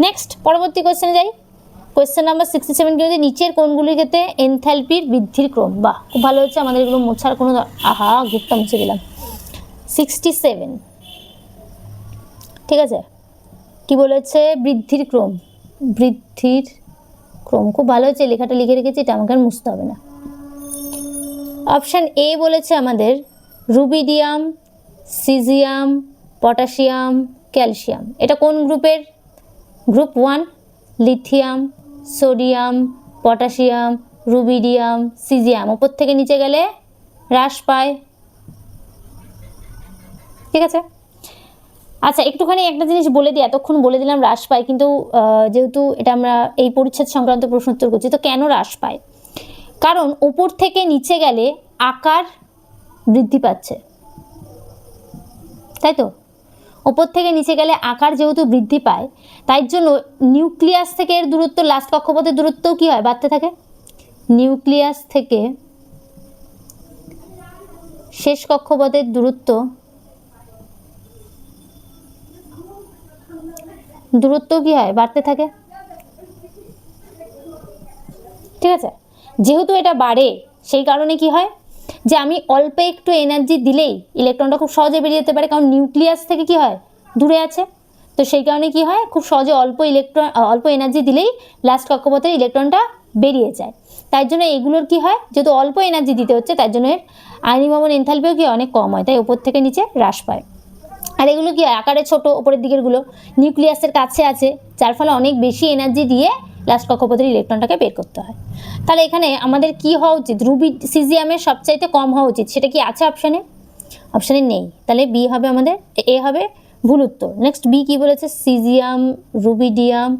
Next পরবর্তী কোয়েশ্চেনে যাই। Question number 67 কি হচ্ছে, নিচের কোনগুলির ক্ষেত্রে এনথালপির বৃদ্ধির ক্রম। বাহ, খুব ভালো হচ্ছে, আমাদের এগুলো মোছার কোনো আহা গ্রুপটা মুছে দিলাম। 67, ঠিক আছে, কি বলেছে, বৃদ্ধির ক্রম। বৃদ্ধির ক্রম, খুব ভালো হচ্ছে, লেখাটা লিখে রেখেছি, এটা আমাকে আর মুছতে হবে না। অপশান এ বলেছে আমাদের রুবিডিয়াম, সিজিয়াম, পটাশিয়াম, ক্যালসিয়াম। এটা কোন গ্রুপের? Group 1, lithium, sodium, potassium, rubidium, caesium. ওপর থেকে নিচে গেলে হ্রাস পায়, ঠিক আছে। আচ্ছা, একটুখানি একটা জিনিস বলে দিই, এতক্ষণ বলে দিলাম হ্রাস পায়, কিন্তু যেহেতু এটা আমরা এই পরিচ্ছেদ সংক্রান্ত প্রশ্ন উত্তর করছি, তো কেন হ্রাস পায়? কারণ উপর থেকে নিচে গেলে আকার বৃদ্ধি পাচ্ছে, তাই তো। ওপর থেকে নিচে গেলে আকার যেহেতু বৃদ্ধি পায়, তাই জন্য নিউক্লিয়াস থেকে এর দূরত্ব, লাস্ট কক্ষপথের দূরত্বও কি হয়, বাড়তে থাকে। নিউক্লিয়াস থেকে শেষ কক্ষপথের দূরত্ব কি হয়, বাড়তে থাকে, ঠিক আছে। যেহেতু এটা বাড়ে, সেই কারণে কি হয়, যে আমি অল্প একটু এনার্জি দিলেই ইলেকট্রনটা খুব সহজে বেরিয়ে যেতে পারে, কারণ নিউক্লিয়াস থেকে কি হয়, দূরে আছে। তো সেই কারণে কি হয়, খুব সহজে অল্প এনার্জি দিলেই লাস্ট কক্ষপথের ইলেকট্রনটা বেরিয়ে যায়। তাই জন্য এগুলোর কি হয়, যেহেতু অল্প এনার্জি দিতে হচ্ছে, তাই জন্য এর আয়নি ভবন এনথালপিও কি অনেক কম হয়, তাই উপর থেকে নিচে হ্রাস পায়। আর এগুলো কি হয়, আকারে ছোট, উপরের দিকেরগুলো নিউক্লিয়াসের কাছে আছে, যার ফলে অনেক বেশি এনার্জি দিয়ে লাস্ট কক্ষপথের ইলেকট্রনটাকে বের করতে হয়। তাহলে এখানে আমাদের কি হওয়া উচিত, সিজিয়ামের সবচাইতে কম হওয়া উচিত, সেটা কি আছে অপশানে? অপশানে নেই, তাহলে বি হবে আমাদের, এ হবে ভুল উত্তর। নেক্সট বি কি বলেছে, সিজিয়াম, রুবিডিয়াম,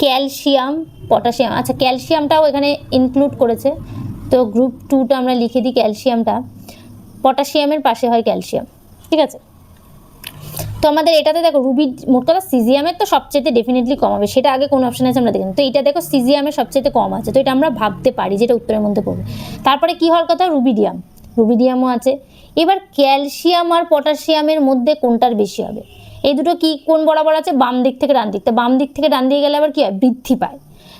ক্যালসিয়াম, পটাশিয়াম। আচ্ছা, ক্যালসিয়ামটাও এখানে ইনক্লুড করেছে, তো গ্রুপ 2টা আমরা লিখে দিই ক্যালসিয়ামটা, পটাশিয়ামের পাশে হয় ক্যালসিয়াম, ঠিক আছে। তো আমাদের এটাতে দেখো মোট কথা সিজিয়ামের তো সবচেয়ে ডেফিনেটলি কম হবে, সেটা আগে কোন অপশন আছে আমরা দেখি। তো এটা দেখো সিজিয়ামের সবচেয়ে কম আছে, তো এটা আমরা ভাবতে পারি যেটা উত্তরের মধ্যে পড়বে। তারপরে কি হওয়ার কথা, রুবিডিয়ামও আছে। এবার ক্যালসিয়াম আর পটাশিয়ামের মধ্যে কোনটার বেশি হবে? এই দুটো কি কোন বরাবর আছে, বাম দিক থেকে ডান দিক। তো বাম দিক থেকে ডান দিকে গেলে আবার কি হয়, বৃদ্ধি পায়।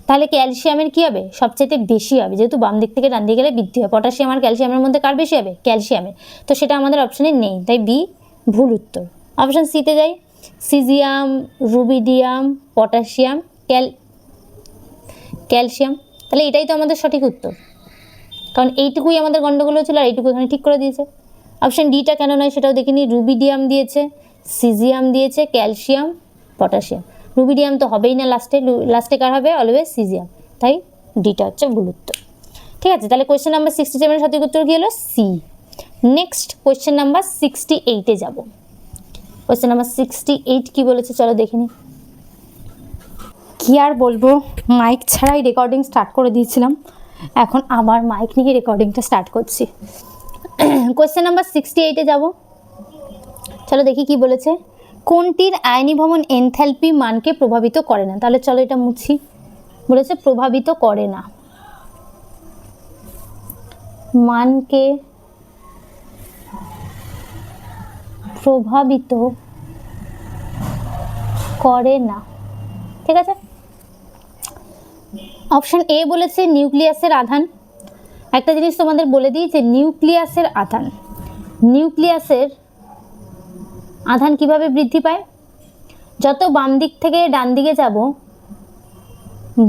তাহলে ক্যালসিয়ামের কি হবে, সবচেয়ে বেশি হবে, যেহেতু বাম দিক থেকে ডান দিকে গেলে বৃদ্ধি হয়। পটাশিয়াম আর ক্যালসিয়ামের মধ্যে কার বেশি হবে, ক্যালসিয়ামের। তো সেটা আমাদের অপশানে নেই, তাই বি ভুল উত্তর। অপশান সিতে যাই, সিজিয়াম, রুবিডিয়াম, পটাশিয়াম, ক্যালসিয়াম। তাহলে এটাই তো আমাদের সঠিক উত্তর, কারণ এইটুকুই আমাদের গন্ডগোল হয়েছিল, আর এইটুকু এখানে ঠিক করে দিয়েছে। অপশান ডিটা কেন নয় সেটাও দেখিনি, রুবিডিয়াম দিয়েছে, সিজিয়াম দিয়েছে, ক্যালসিয়াম, পটাশিয়াম। রুবিডিয়াম তো হবেই না, লাস্টে কার হবে, অলওয়েজ সিজিয়াম, তাই ডিটা হচ্ছে ভুল উত্তর, ঠিক আছে। তাহলে কোয়েশ্চেন নাম্বার 67 সঠিক উত্তর কি হলো, সি। নেক্সট কোয়েশ্চেন নাম্বার 68-এ যাব। কোয়েশ্চেন নাম্বার 68 কি বলেছে, চলো দেখে নিই। কি আর বলবো, মাইক ছাড়াই রেকর্ডিং স্টার্ট করে দিয়েছিলাম, এখন আবার মাইক নিয়ে রেকর্ডিংটা স্টার্ট করছি। কোয়েশ্চেন নাম্বার 68-এ যাব, চলো দেখি কি বলেছে। কোনটির আয়নি ভবন এনথালপি মানকে প্রভাবিত করে না? তাহলে চলো এটা মুছি। বলেছে প্রভাবিত করে না, মানকে প্রভাবিত করে না, ঠিক আছে। অপশন এ বলেছে নিউক্লিয়াসের আধান। একটা জিনিস তোমাদের বলে দিই যে নিউক্লিয়াসের আধান কিভাবে বৃদ্ধি পায়, যত বাম দিক থেকে ডান দিকে যাব,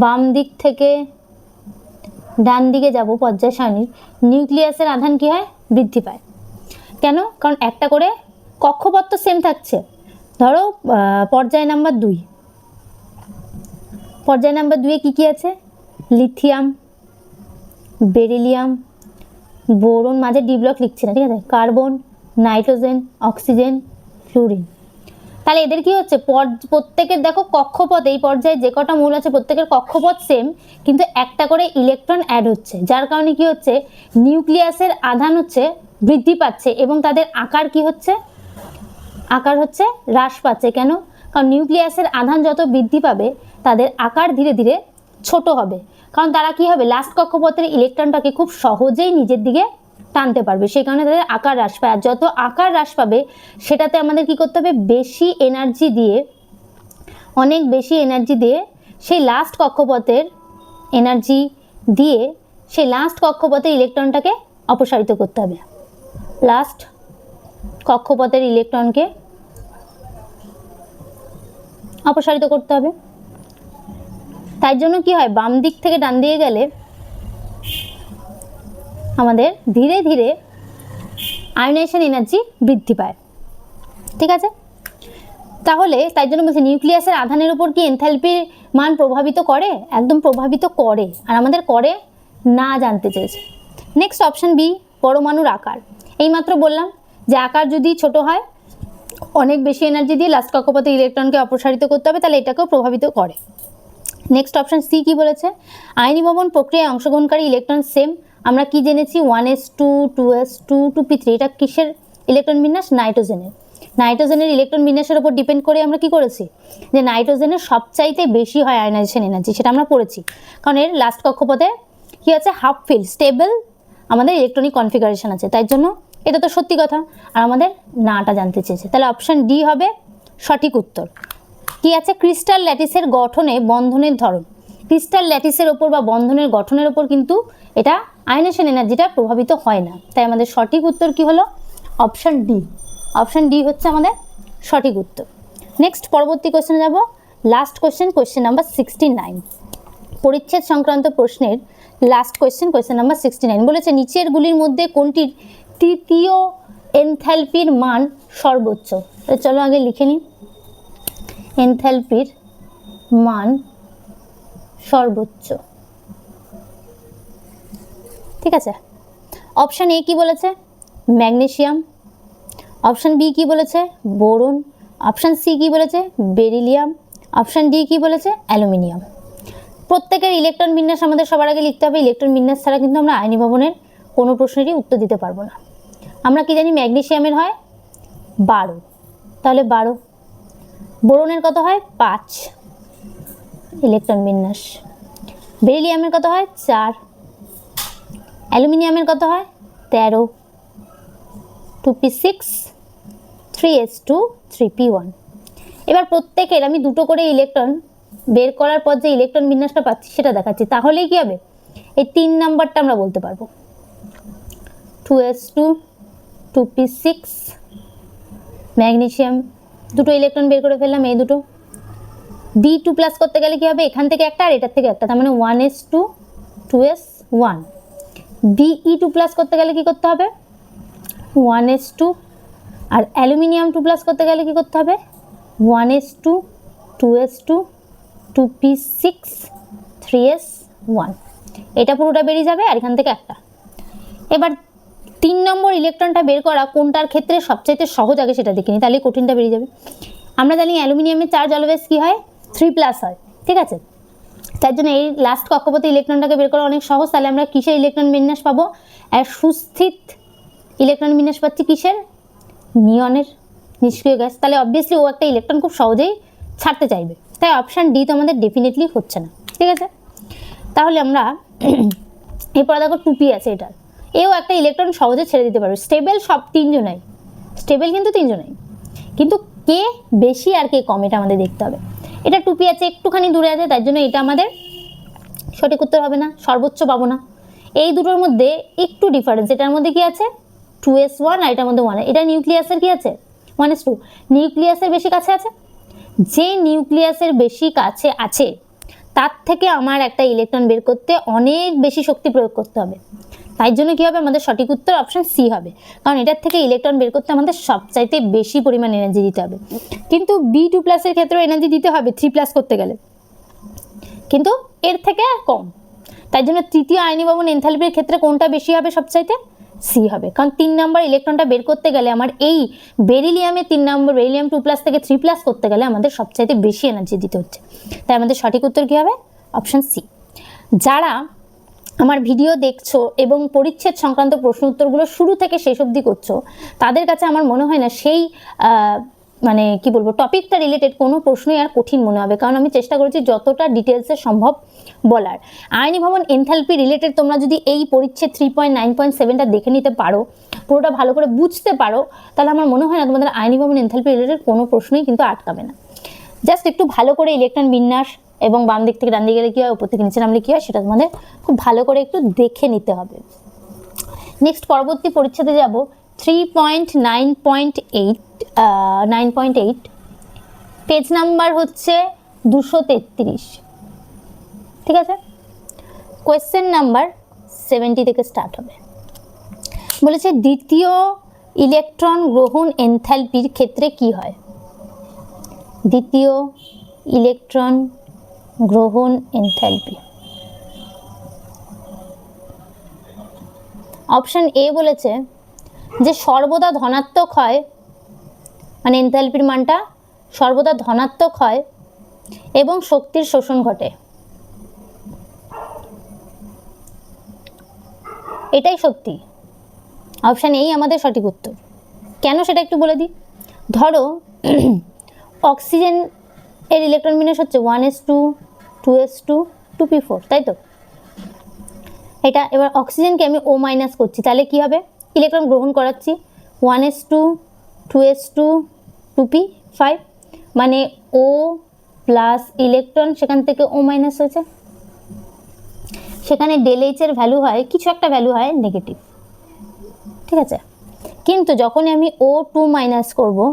বাম দিক থেকে ডান দিকে যাব পর্যায় সারণীর, নিউক্লিয়াসের আধান কি হয়, বৃদ্ধি পায়। কেন? কারণ একটা করে কক্ষপথ তো সেম থাকছে। ধরো পর্যায় নাম্বার 2, পর্যায় নাম্বার 2-এ কি কি আছে, লিথিয়াম, বেরিলিয়াম, বোরন, মাঝে ডি ব্লক লিখছি না, ঠিক আছে, কার্বন, নাইট্রোজেন, অক্সিজেন, ফ্লুরিন। তাহলে এদের কি হচ্ছে, প্রত্যেকের দেখো কক্ষপথ, এই পর্যায়ে যে কটা মূল আছে প্রত্যেকের কক্ষপথ সেম, কিন্তু একটা করে ইলেকট্রন অ্যাড হচ্ছে, যার কারণে কি হচ্ছে, নিউক্লিয়াসের আধান হচ্ছে বৃদ্ধি পাচ্ছে এবং তাদের আকার কি হচ্ছে, আকার হচ্ছে হ্রাস পাচ্ছে। কেন? কারণ নিউক্লিয়াসের আধান যত বৃদ্ধি পাবে তাদের আকার ধীরে ধীরে ছোট হবে, কারণ তারা কি হবে, লাস্ট কক্ষপথের ইলেকট্রনটাকে খুব সহজেই নিজের দিকে টানতে পারবে, সেই কারণে তাদের আকার হ্রাস পায়। আর যত আকার হ্রাস পাবে সেটাতে আমাদের কি করতে হবে, বেশি এনার্জি দিয়ে অনেক বেশি এনার্জি দিয়ে সেই লাস্ট কক্ষপথের এনার্জি দিয়ে সেই লাস্ট কক্ষপথের ইলেকট্রনটাকে অপসারিত করতে হবে। লাস্ট কক্ষপথের ইলেকট্রনকে অপসারিত করতে হবে। তাই জন্য কি হয়, বাম দিক থেকে ডান দিকে গেলে আমাদের ধীরে ধীরে আয়নাইজেশন এনার্জি বৃদ্ধি পায়। ঠিক আছে, তাহলে তাই জন্য বলছি নিউক্লিয়াসের আধানের উপর কি এনথালপির মান প্রভাবিত করে? একদম প্রভাবিত করে, আর আমাদের করে না জানতে চেয়েছে। নেক্সট অপশন বি, পরমাণুর আকার। এইমাত্র বললাম যে আকার যদি ছোট হয়, অনেক বেশি এনার্জি দিয়ে লাস্ট কক্ষপথে ইলেকট্রনকে অপসারিত করতে হবে, তাহলে এটাকেও প্রভাবিত করে। নেক্সট অপশন সি কি বলেছে, আয়নীভবন প্রক্রিয়ায় অংশগ্রহণকারী ইলেকট্রন সেম। আমরা কি জেনেছি 1s2 2s2 2p3, এটা কিসের ইলেকট্রন বিন্যাস? নাইট্রোজেনের। নাইট্রোজেনের ইলেকট্রন বিন্যাসের উপর ডিপেন্ড করে আমরা কি করেছি, যে নাইট্রোজেনের সবচাইতে বেশি হয় আয়নাইজেশন এনার্জি, সেটা আমরা পড়েছি। কারণ এর লাস্ট কক্ষপথে কি আছে, হাফ ফিল স্টেবল আমাদের ইলেকট্রনিক কনফিগারেশন আছে, তাই জন্য এটা তো সত্যি কথা। আর আমাদের নাটা জানতে চেয়েছে, তাহলে অপশন ডি হবে সঠিক উত্তর। কি আছে, ক্রিস্টাল ল্যাটিসের গঠনে বন্ধনের ধরন। ক্রিস্টাল ল্যাটিসের ওপর বা বন্ধনের গঠনের ওপর কিন্তু এটা আয়নাইজেশন এনার্জিটা প্রভাবিত হয় না, তাই আমাদের সঠিক উত্তর কি হলো, অপশন ডি। অপশন ডি হচ্ছে আমাদের সঠিক উত্তর। নেক্সট পরবর্তী কোশ্চেনে যাব, লাস্ট কোশ্চেন, কোশ্চেন নাম্বার 69, পরিচ্ছেদ সংক্রান্ত প্রশ্নের লাস্ট কোশ্চেন, কোশ্চেন নাম্বার 69 বলেছে নিচেরগুলির মধ্যে কোনটির তৃতীয় এনথালপির মান সর্বোচ্চ? চলো আগে লিখে নিই, এনথালপির মান সর্বোচ্চ। ঠিক আছে, অপশন এ কি বলেছে, ম্যাগনেসিয়াম। অপশন বি কি বলেছে, বোরন। অপশন সি কি বলেছে, বেরিলিয়াম। অপশন ডি কি বলেছে, অ্যালুমিনিয়াম। প্রত্যেকের ইলেকট্রন বিন্যাস আমাদের সবার আগে লিখতে হবে। ইলেকট্রন বিন্যাস ছাড়া কিন্তু আমরা আয়নীভবনের কোনো প্রশ্নেরই উত্তর দিতে পারবো না। আমরা কি জানি, ম্যাগনেসিয়ামের হয় 12, তাহলে 12। বোরনের কত হয়, 5 ইলেকট্রন বিন্যাস। বেরিলিয়ামের কত হয়, 4। অ্যালুমিনিয়ামের কত হয়, 13, 2p6 3s2 3p1। এবার প্রত্যেকের আমি দুটো করে ইলেকট্রন বের করার পর যে ইলেকট্রন বিন্যাসটা পাচ্ছি সেটা দেখাচ্ছি, তাহলেই কি হবে, এই 3 নাম্বারটা আমরা বলতে পারবো। 2s2 2p6 ম্যাগনেসিয়াম, দুটো ইলেকট্রন বের করে ফেললাম, এই দুটো। B2 প্লাস করতে গেলে কি হবে, এখান থেকে একটা আর এটার থেকে একটা, তার মানে 1s2 2s1। Be2 প্লাস করতে গেলে কি করতে হবে, 1s2, আর অ্যালুমিনিয়াম 2 প্লাস করতে গেলে কি করতে হবে, 1s2 2s2 2p6 3s1। এটা পুরোটা বেরিয়ে যাবে, আর এখান থেকে একটা। এবার 3 নম্বর ইলেকট্রনটা বের করা কোনটার ক্ষেত্রে সবচাইতে সহজ, আগে সেটা দেখিনি, তাহলে কঠিনটা বেরিয়ে যাবে। আমরা জানি অ্যালুমিনিয়ামের চার্জ অলওয়েজ কি হয়, 3+ হয়। ঠিক আছে, তার জন্য এই লাস্ট কক্ষপথে ইলেকট্রনটাকে বের করা অনেক সহজ। তাহলে আমরা কিসের ইলেকট্রন বিন্যাস পাবো, আর সুস্থিত ইলেকট্রন বিন্যাস পাচ্ছি কিসের, নিয়নের, নিষ্ক্রিয় গ্যাস। তাহলে অবভিয়াসলি ও একটা ইলেকট্রন খুব সহজেই ছাড়তে চাইবে, তাই অপশান ডি তো আমাদের ডেফিনেটলি হচ্ছে না। ঠিক আছে, তাহলে আমরা এরপর দেখো 2p আছে, এটার এও একটা ইলেকট্রন সহজে ছেড়ে দিতে পারবে। স্টেবল সব 3 জনাই স্টেবল, কিন্তু 3 জনাই, কিন্তু কে বেশি আর কে কম এটা আমাদের দেখতে হবে। এটা 2p আছে, একটুখানি দূরে আছে, তার জন্য এটা আমাদের সঠিক উত্তর হবে না, সর্বোচ্চ পাবো না। এই দুটোর মধ্যে একটু ডিফারেন্স, এটার মধ্যে কি আছে 2s1 আর এটার মধ্যে 1। এটা নিউক্লিয়াসের কি আছে 1s2, নিউক্লিয়াসের বেশি কাছে আছে। যে নিউক্লিয়াসের বেশি কাছে আছে তার থেকে আমার একটা ইলেকট্রন বের করতে অনেক বেশি শক্তি প্রয়োগ করতে হবে। তাই জন্য কি হবে, আমাদের সঠিক উত্তর অপশন সি হবে, কারণ এটার থেকে ইলেকট্রন বের করতে আমাদের সবচাইতে বেশি পরিমাণ এনার্জি দিতে হবে। কিন্তু B2 প্লাসের ক্ষেত্রেও এনার্জি দিতে হবে 3+ করতে গেলে, কিন্তু এর থেকে কম। তাই জন্য তৃতীয় আয়নীভবন এনথালপির ক্ষেত্রে কোনটা বেশি হবে, সবচাইতে সি হবে, কারণ 3 নম্বর ইলেকট্রনটা বের করতে গেলে আমার এই বেরিলিয়ামে 3 নম্বর, বেরিলিয়াম 2+ থেকে 3+ করতে গেলে আমাদের সবচাইতে বেশি এনার্জি দিতে হচ্ছে। তাই আমাদের সঠিক উত্তর কি হবে, অপশন সি। যারা আমার ভিডিও দেখছো এবং পরিচ্ছেদ সংক্রান্ত প্রশ্ন উত্তরগুলো শুরু থেকে শেষ অবধি করছো, তাদের কাছে আমার মনে হয় না সেই মানে কি বলবো, টপিকটা রিলেটেড কোনো প্রশ্নই আর কঠিন মনে হবে, কারণ আমি চেষ্টা করেছি যতটা ডিটেলসে সম্ভব বলার। আয়নীভবন এনথালপি রিলেটেড তোমরা যদি এই পরিচ্ছেদ 3.9.7টা দেখে নিতে পারো, পুরোটা ভালো করে বুঝতে পারো, তাহলে আমার মনে হয় না তোমাদের আয়নীভবন এনথালপি রিলেটেড কোনো প্রশ্নই কিন্তু আটকাবে না। জাস্ট একটু ভালো করে ইলেকট্রন বিন্যাস এবং বাম দিক থেকে ডান দিকে গেলে কী হয়, উপর থেকে নিচে নামলে কী হয়, সেটা তোমাদের খুব ভালো করে একটু দেখে নিতে হবে। নেক্সট পরবর্তী পরিচ্ছেদে যাব 3.9.8 পেজ নাম্বার হচ্ছে 233। ঠিক আছে, কোয়েশ্চেন নাম্বার 70 থেকে স্টার্ট হবে। বলেছে দ্বিতীয় ইলেকট্রন গ্রহণ এনথালপির ক্ষেত্রে কি হয়? দ্বিতীয় ইলেকট্রন গ্রহণ এনথালপি। অপশন এ বলেছে যে সর্বদা ধনাত্মক হয়, মানে এনথালপির মানটা সর্বদা ধনাত্মক হয় এবং শক্তির শোষণ ঘটে। এটাই সত্যি, অপশান এই আমাদের সঠিক উত্তর। কেন সেটা একটু বলে দিই। ধরো অক্সিজেন এর ইলেকট্রন বিন্যাস হচ্ছে 1s2 2s2 2p4, তাই তো? এটা এবার অক্সিজেনকে আমি O মাইনাস করছি, তাহলে কি হবে? ইলেকট্রন গ্রহণ করাচ্ছি 1s2 2s2 2p5, মানে O প্লাস ইলেকট্রন সেখান থেকে O মাইনাস হয়েছে। সেখানে ডেল এইচ এর ভ্যালু হয়, কিছু একটা ভ্যালু হয় নেগেটিভ। ঠিক আছে, কিন্তু যখনই আমি O2 মাইনাস করবো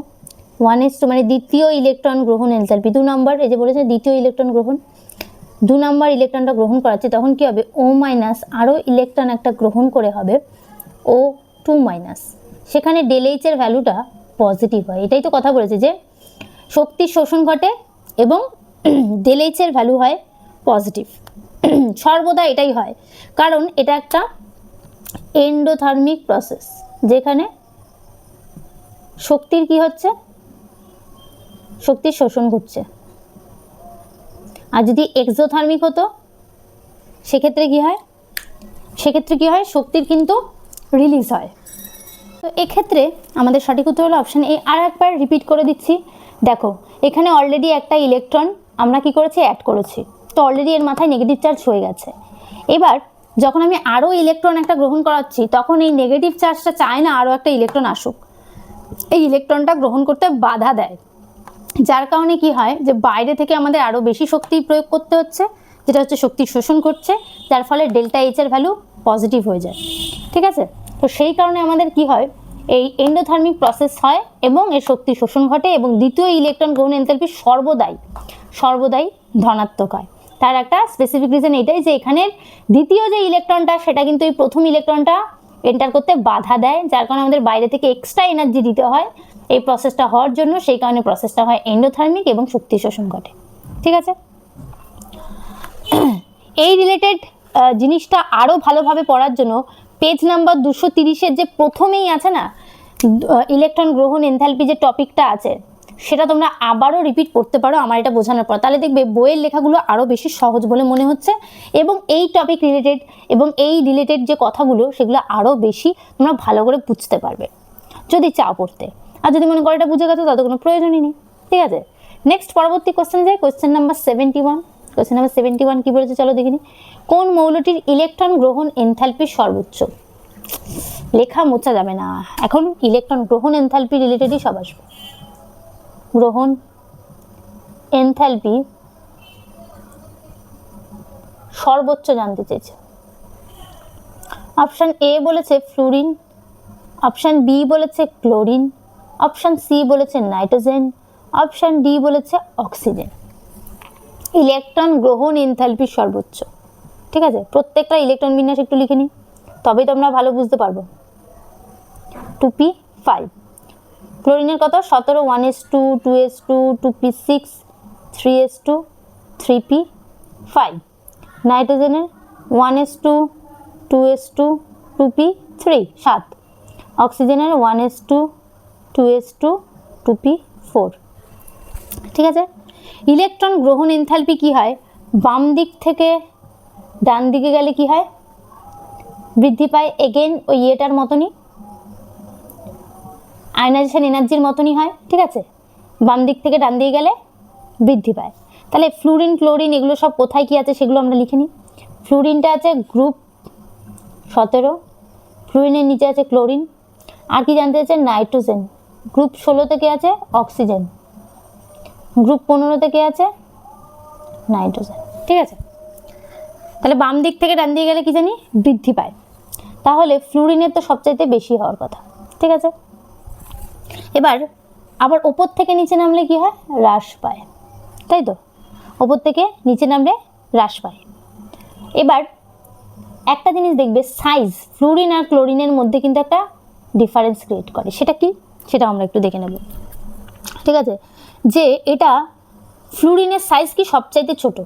1s2, মানে দ্বিতীয় ইলেকট্রন গ্রহণ এনথালপি 2 নম্বর, এই যে বলেছে দ্বিতীয় ইলেকট্রন গ্রহণ, 2 নম্বর ইলেকট্রনটা গ্রহণ করাচ্ছে, তখন কি হবে? O মাইনাস আরও ইলেকট্রন একটা গ্রহণ করে হবে O2 মাইনাস। সেখানে ডেল এইচ এর ভ্যালুটা পজিটিভ হয়। এটাই তো কথা বলেছে যে শক্তির শোষণ ঘটে এবং ডেল এইচ এর ভ্যালু হয় পজিটিভ। সর্বদা এটাই হয়, কারণ এটা একটা এন্ডোথার্মিক প্রসেস, যেখানে শক্তির কি হচ্ছে? শক্তির শোষণ ঘটছে। আর যদি এক্সোথার্মিক হতো সেক্ষেত্রে কি হয়? সেক্ষেত্রে কি হয়? শক্তির কিন্তু রিলিজ হয়। তো এক্ষেত্রে আমাদের সঠিক উত্তর হলো অপশান এ। আর একবার রিপিট করে দিচ্ছি, দেখো এখানে অলরেডি একটা ইলেকট্রন আমরা কি করেছি? অ্যাড করেছি, তো অলরেডি এর মাথায় নেগেটিভ চার্জ হয়ে গেছে। এবার যখন আমি আরও ইলেকট্রন একটা গ্রহণ করাচ্ছি, তখন এই নেগেটিভ চার্জটা চায় না আরও একটা ইলেকট্রন আসুক, এই ইলেকট্রনটা গ্রহণ করতে বাধা দেয়, যার কারণে কি হয়? যে বাইরে থেকে আমাদের আরও বেশি শক্তি প্রয়োগ করতে হচ্ছে, যেটা হচ্ছে শক্তি শোষণ করছে, যার ফলে ডেল্টা এইচ এর ভ্যালু পজিটিভ হয়ে যায়। ঠিক আছে, তো সেই কারণে আমাদের কি হয়? এই এন্ডোথার্মিক প্রসেস হয় এবং এর শক্তি শোষণ ঘটে এবং দ্বিতীয় ইলেকট্রন গ্রহণ এনথালপি সর্বদাই ধনাত্মক হয়। তার একটা স্পেসিফিক রিজন এটাই যে এখানের দ্বিতীয় যে ইলেকট্রনটা সেটা কিন্তু এই প্রথম ইলেকট্রনটা এন্টার করতে বাধা দেয়, যার কারণে আমাদের বাইরে থেকে এক্সট্রা এনার্জি দিতে হয় এই প্রসেসটা হওয়ার জন্য। সেই কারণে প্রসেসটা হয় এন্ডোথার্মিক এবং শক্তি শোষণ ঘটে। ঠিক আছে, এই রিলেটেড জিনিসটা আরও ভালোভাবে পড়ার জন্য পেজ নাম্বার 230-এর যে প্রথমেই আছে না ইলেকট্রন গ্রহণ এনথালপি যে টপিকটা আছে, সেটা তোমরা আবারও রিপিট করতে পারো আমার এটা বোঝানোর পর, তাহলে দেখবে বইয়ের লেখাগুলো আরও বেশি সহজ বলে মনে হচ্ছে এবং এই টপিক রিলেটেড এবং এই রিলেটেড যে কথাগুলো সেগুলো আরও বেশি তোমরা ভালো করে বুঝতে পারবে যদি চাও পড়তে। আর যদি মনে করো এটা বুঝে গেছো তাতে কোনো প্রয়োজনই নেই। ঠিক আছে, নেক্সট পরবর্তী কোশ্চেন যাই, কোশ্চেন নাম্বার 71। কোশ্চেন নাম্বার 71 কি বলেছে চলো দেখিনি। কোন মৌলটির ইলেকট্রন গ্রহণ এনথালপি সর্বোচ্চ? লেখা মোছা যাবে না, এখন ইলেকট্রন গ্রহণ এনথালপি রিলেটেডই সব আসবে। গ্রহণ এনথালপি সর্বোচ্চ জানতে চেয়েছে। অপশান এ বলেছে ফ্লুরিন, অপশান বি বলেছে ক্লোরিন, অপশান সি বলেছে নাইট্রোজেন, অপশান ডি বলেছে অক্সিজেন। ইলেকট্রন গ্রহণ এনথালপি সর্বোচ্চ। ঠিক আছে, প্রত্যেকটা ইলেকট্রন বিন্যাস একটু লিখে নিই, তবেই তোমরা ভালো বুঝতে পারবো। 2p5, ক্লোরিনের কত? 17, 1s2 2s2 2p6 3s2 3p5। নাইট্রোজেনের 1s2 2s2 2p3 7। অক্সিজেনের 1s2 2s2 2p4। ঠিক আছে, ইলেকট্রন গ্রহণ এনথালপি কি হয়? বাম দিক থেকে ডান দিকে গেলে কি হয়? বৃদ্ধি পায়। এগেন ওই এটার মতনই, আয়নাইজেশন এনার্জির মতনই হয়। ঠিক আছে, বাম দিক থেকে ডান দিকে গেলে বৃদ্ধি পায়। তাহলে ফ্লুরিন ক্লোরিন এগুলো সব কোথায় কি আছে সেগুলো আমরা লিখে নিই। ফ্লুরিনটা আছে গ্রুপ 17, ফ্লুরিনের নিচে আছে ক্লোরিন। আর কি জানতে চাইছে? নাইট্রোজেন গ্রুপ 16 থেকে আছে অক্সিজেন, গ্রুপ 15-তে কে আছে? নাইট্রোজেন। ঠিক আছে, তাহলে বাম দিক থেকে ডান দিকে গেলে কি জানি বৃদ্ধি পায়, তাহলে ফ্লুরিনের তো সবচাইতে বেশি হওয়ার কথা। ঠিক আছে, এবার আবার ওপর থেকে নিচে নামলে কি হয়? হ্রাস পায়, তাই তো? ওপর থেকে নিচে নামলে হ্রাস পায়। এবার একটা জিনিস দেখবে, সাইজ ফ্লুরিন আর ক্লোরিনের মধ্যে কিন্তু একটা ডিফারেন্স ক্রিয়েট করে। সেটা কি? সেটা আমরা একটু দেখে নেব। ঠিক আছে, যে এটা ফ্লুরিনের সাইজ কি সবচাইতে ছোট,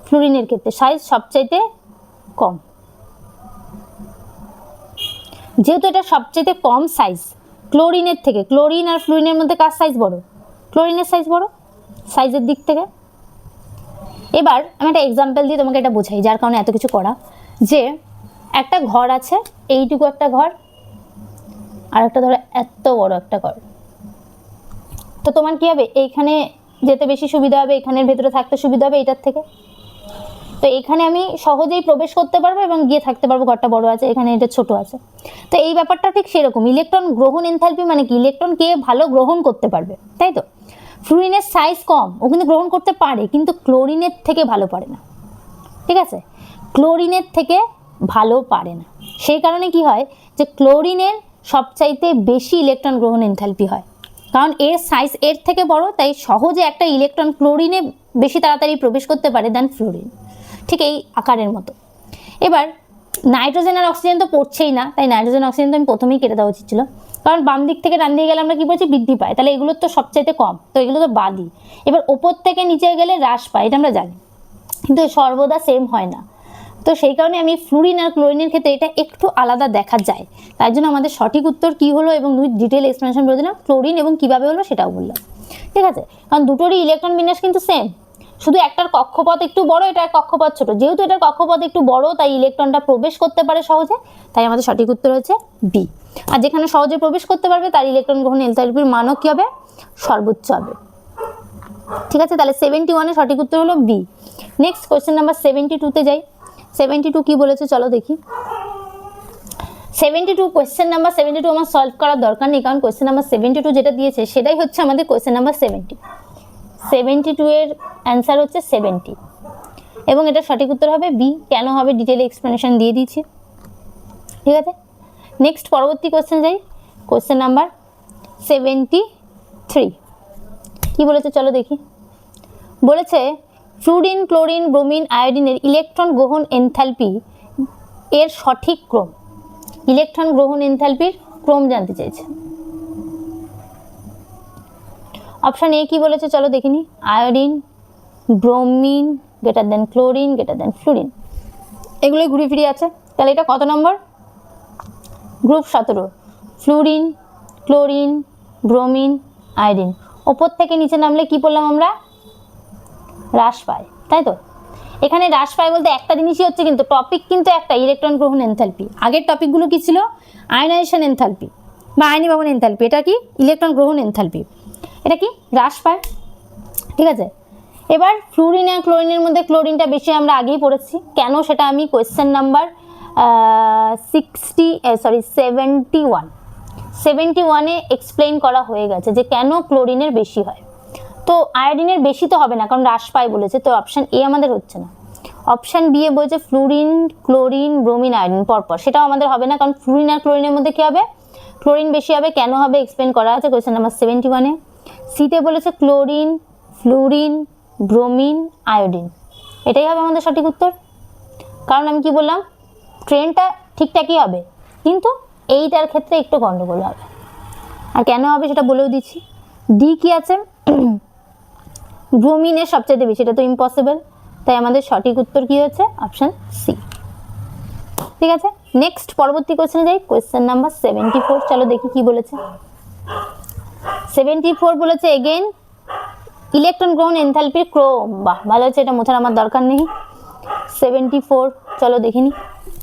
ফ্লুরিনের ক্ষেত্রে সাইজ সবচাইতে কম। যেহেতু এটা সবচাইতে কম সাইজ ক্লোরিনের থেকে, ক্লোরিন আর ফ্লুরিনের মধ্যে কার সাইজ বড়? ক্লোরিনের সাইজ বড় সাইজের দিক থেকে। এবার আমি একটা এক্সাম্পল দিয়ে তোমাকে এটা বোঝাই, যার কারণে এত কিছু করা। যে একটা ঘর আছে, এইটুকু একটা ঘর, আর একটা ধরো এত বড় একটা ঘর। তো তোমার কি হবে? এইখানে যেতে বেশি সুবিধা হবে, এখানের ভেতরে থাকতে সুবিধা হবে এটার থেকে। তো এখানে আমি সহজেই প্রবেশ করতে পারবো এবং গিয়ে থাকতে পারবো, ঘরটা বড় আছে, এখানে এটা ছোট আছে। তো এই ব্যাপারটা ঠিক সেরকম। ইলেকট্রন গ্রহণ এনথালপি মানে কি? ইলেকট্রন কে ভালো গ্রহণ করতে পারবে, তাই তো? ফ্লুরিনের সাইজ কম, ও কিন্তু গ্রহণ করতে পারে, কিন্তু ক্লোরিনের থেকে ভালো পারে না। ঠিক আছে, ক্লোরিনের থেকে ভালো পারে না। সেই কারণে কি হয়, যে ক্লোরিনের সবচাইতে বেশি ইলেকট্রন গ্রহণ এনথালপি হয়, কারণ এর সাইজ এর থেকে বড়, তাই সহজে একটা ইলেকট্রন ক্লোরিনে বেশি তাড়াতাড়ি প্রবেশ করতে পারে দেন ফ্লুরিন। ঠিক এই আকারের মতো। এবার নাইট্রোজেন আর অক্সিজেন তো পড়ছেই না, তাই নাইট্রোজেন অক্সিজেন তো আমি প্রথমেই কেটে দেওয়া উচিত ছিল, কারণ বাম দিক থেকে ডান দিকে গেলে আমরা কি বলছি? বৃদ্ধি পায়, তাহলে এগুলোর তো সবচাইতে কম, তো এগুলো তো বাদই। এবার ওপর থেকে নিচে গেলে হ্রাস পায়, এটা আমরা জানি, কিন্তু সর্বদা সেম হয় না। তো সেই কারণে আমি ফ্লুরিন আর ক্লোরিনের ক্ষেত্রে এটা একটু আলাদা দেখা যায়। তাই জন্য আমাদের সঠিক উত্তর কি হলো এবং ডিটেল এক্সপ্লেনেশন বলে দিলাম, ক্লোরিন এবং কিভাবে হলো সেটাও বললাম। ঠিক আছে, কারণ দুটোরই ইলেকট্রন বিন্যাস কিন্তু সেম, শুধু একটার কক্ষপথ একটু বড়, এটার কক্ষপথ ছোট। যেহেতু এটার কক্ষপথ একটু বড়, তাই ইলেকট্রনটা প্রবেশ করতে পারে সহজে, তাই আমাদের সঠিক উত্তর হচ্ছে বি। আর যেখানে সহজে প্রবেশ করতে পারবে তার ইলেকট্রন গ্রহণ এনথালপির মানও কি হবে? সর্বোচ্চ হবে। ঠিক আছে, তাহলে 71 এর সঠিক উত্তর হলো বি। নেক্সট কোয়েশ্চেন নাম্বার 72-তে যাই। 72 কি বলেছে চলো দেখি। 72 কোয়েশ্চেন নাম্বার 72 আমার সলভ করার দরকার নেই, কারণ কোয়েশ্চেন নাম্বার 72 যেটা দিয়েছে সেটাই হচ্ছে আমাদের কোয়েশ্চেন নাম্বার 70। 72 এর অ্যান্সার হচ্ছে 70 এবং এটা সঠিক উত্তর হবে বি। কেন হবে ডিটেইল এক্সপ্লেনেশন দিয়ে দিয়েছি। ঠিক আছে, নেক্সট পরবর্তী কোয়েশ্চেন যাই। কোয়েশ্চেন নাম্বার 73 কি বলেছে চলো দেখি। বলেছে ফ্লুরিন, ক্লোরিন, ব্রোমিন, আয়োডিনের ইলেকট্রন গ্রহণ এনথালপি এর সঠিক ক্রম। ইলেকট্রন গ্রহণ এনথালপির ক্রম জানতে চাইছে। অপশন এ কি বলেছে চলো দেখিনি। Iodine, bromine greater than chlorine greater than fluorine, এগুলোই ঘুরে ফিরে আছে। তাহলে এটা কত নম্বর? Group 17। Fluorine, chlorine, bromine, iodine. ওপর থেকে নিচে নামলে কি বললাম আমরা? হ্রাস পায়, তাই তো? এখানে হ্রাস পায় বলতে একটা জিনিসই হচ্ছে, কিন্তু টপিক কিন্তু একটা, ইলেকট্রন গ্রহণ এনথালপি। আগের টপিকগুলো কি ছিল? আয়নাইজেশন এনথালপি বা আয়নি ভবন এনথালপি। এটা কি? ইলেকট্রন গ্রহণ এনথালপি। এটা কি? হ্রাস পায়। ঠিক আছে, এবার ফ্লুরিন আর ক্লোরিনের মধ্যে ক্লোরিনটা বেশি আমরা আগেই পড়েছি। কেন সেটা আমি কোয়েশ্চেন নাম্বার 71-এ এক্সপ্লেইন করা হয়ে গেছে যে কেন ক্লোরিনের বেশি হয়। তো আয়োডিনের বেশি তো হবে না, কারণ হ্রাস পায় বলেছে, তো অপশান এ আমাদের হচ্ছে না। অপশান বি এ বলছে ফ্লুরিন, ক্লোরিন, ব্রোমিন, আয়োডিন পরপর, সেটাও আমাদের হবে না, কারণ ফ্লুরিন আর ক্লোরিনের মধ্যে কি হবে? ক্লোরিন বেশি হবে। কেন হবে এক্সপ্লেইন করা আছে কোয়েশ্চেন নাম্বার 71-এ। সিতে বলেছে ক্লোরিন, ফ্লুরিন, ব্রোমিন, আয়োডিন, এটাই হবে আমাদের সঠিক উত্তর। কারণ আমি কি বললাম? ট্রেনটা ঠিকঠাকই হবে, কিন্তু এইটার ক্ষেত্রে একটু গন্ডগোল হবে। আর কেন হবে সেটা বলেও দিচ্ছি। ডি কি আছে? ব্রোমিনের সবচেয়ে বেশি, এটা তো ইম্পসিবল, তাই আমাদের সঠিক উত্তর কি হচ্ছে? Option C. ঠিক আছে, নেক্সট পরবর্তী কোয়েশ্চেনে যাই। কোয়েশ্চেন নাম্বার 74 চলো দেখি কি বলেছে। 74 বলেছে এগেইন ইলেকট্রন গ্রহণ এনথালপির ক্রম। বাহ, ভালো হচ্ছে, এটা মোছার আমার দরকার নেই। 74 চলো দেখিনি।